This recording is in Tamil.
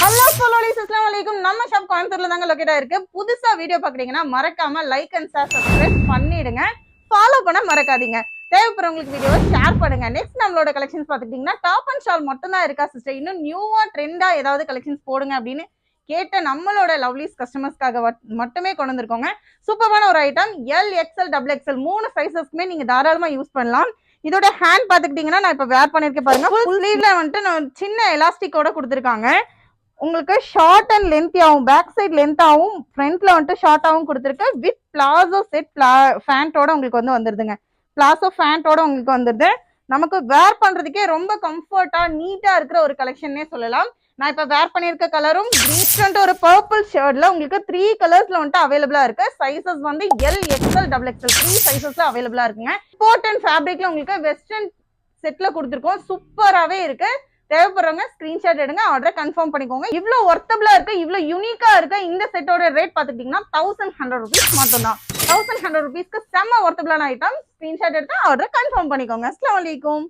ஹலோ ஃபோலோலிஸ், அஸ்ஸலாமு அலைக்கும். நம்ம ஷாப் கோயம்புத்தூர்ல தாங்க லொகேட் ஆயிருக்கு. புதுசா வீடியோ பாக்குறீங்கன்னா மறக்காம லைக் அண்ட் ஷேர் சப்ஸ்கிரைப் பண்ணிடுங்க. ஃபாலோ பண்ண மறக்காதீங்க. தேவைப்படுறவங்களுக்கு வீடியோவை ஷேர் பண்ணுங்க. நெக்ஸ்ட் நம்மளோட கலெக்ஷன்ஸ் பாத்துக்கிட்டீங்கன்னா டாப் அண்ட் ஷால் மட்டும் தான் இருக்கா சிஸ்டர். இன்னும் நியூவா ட்ரெண்டா ஏதாவது கலெக்ஷன்ஸ் போடுங்க அப்படின்னு கேட்ட நம்மளோட லவ்லிஸ் கஸ்டமர்ஸ்க்காக மட்டுமே கொண்டு வந்திருக்கோங்க. சூப்பரான ஒரு item. L XL double XL 3 சைசஸ்க்குமே நீங்க தாராளமா யூஸ் பண்ணலாம். இதோட ஹேண்ட் பாத்துக்கிட்டீங்கன்னா நான் இப்ப வேர் பண்ணிருக்கேன் பாருங்க. ஃபுல் ஸ்லீவ்ல வந்துட்டு சின்ன எலாஸ்டிக்கோட கொடுத்துருக்காங்க. உங்களுக்கு ஷார்ட் அண்ட் லென்த்தியாகவும் பேக் சைட் லென்த்தாகவும் ஃப்ரண்ட்ல வந்துட்டு ஷார்ட்டாகவும் கொடுத்துருக்கு. வித் பிளாசோ செட் ஃபேண்டோட உங்களுக்கு வந்துருதுங்க. பிளாசோ ஃபேண்டோட உங்களுக்கு வந்துருது. நமக்கு வேர் பண்றதுக்கே ரொம்ப கம்ஃபர்ட்டா நீட்டா இருக்கிற ஒரு கலெக்ஷன்னே சொல்லலாம். நான் இப்ப வேர் பண்ணிருக்க கலரும் கிரீன் ஒரு பர்பிள் ஷர்ட்ல உங்களுக்கு 3 கலர்ஸ்ல வந்துட்டு அவைலபிளா இருக்கு. சைசஸ் வந்து எல் எக்ஸ்எல் டபுள் எக்ஸ்எல் 3 சைசஸ்ல அவைலபிளா இருக்குங்க. இம்பார்ட்டன்ட் ஃபேப்ரிக்ல உங்களுக்கு வெஸ்டர்ன் செட்ல கொடுத்துருக்கோம். சூப்பராகவே இருக்கு. தேவைப்படுறவங்க ஸ்கிரீன்ஷாட் எடுங்க, ஆர்டரை கன்ஃபார்ம் பண்ணிக்கோங்க. இவ்வளவு ஒர்த்தபிளா இருக்கு, இவ்வளவு யூனிக்கா இருக்கு. இந்த செட்டோட ரேட் பாத்துக்கிட்டீங்கன்னா 1100 rupees மட்டும் தான். 1100 rupeesக்கு செம்ம ஒர்த்தபிளான ஐட்டம். ஸ்கிரீன்ஷாட் எடுத்து ஆர்டரை கன்ஃபார்ம் பண்ணிக்கோங்க. அஸ்ஸலாமு அலைக்கும்.